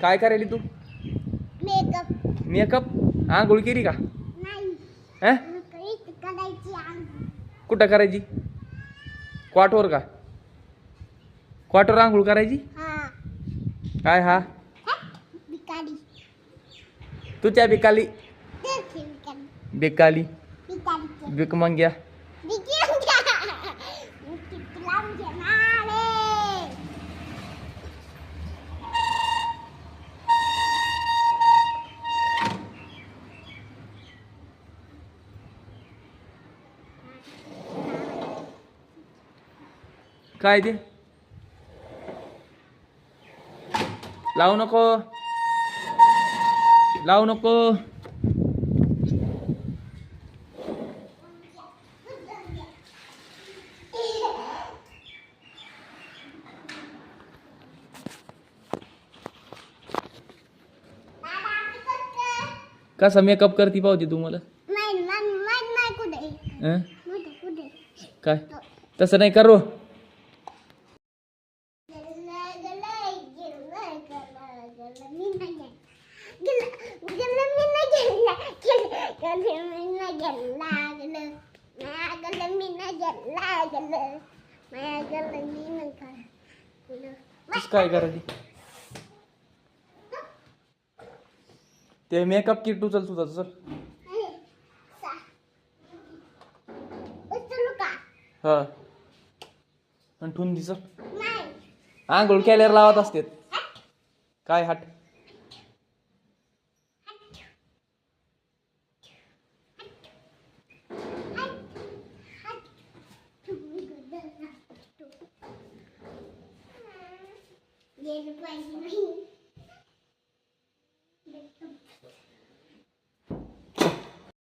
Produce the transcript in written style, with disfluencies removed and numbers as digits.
काय करायली तू? Makeup. Makeup. आंघोळ केली का? नाही. हा? करायची आंघोळ. कुठं करायची? क्वाटवर का? क्वाटवर आंघोळ करायची? हा. काय हा? बिकारी. तुझ्या बिकाली. बिकारी. बेकाली. बिकारी. बिक मंग्या. काय ते? लावू नको. लावू नको. कसा मेकअप करती पावती तू मला? हं? काय तसं नाही करू. काय करायची? ते मेकअप किट उचल तुझा चल. हा आणि ठेवून दिस. आंघोळ केल्यावर लावत असते. काय हट? ये पाहिजे नाही.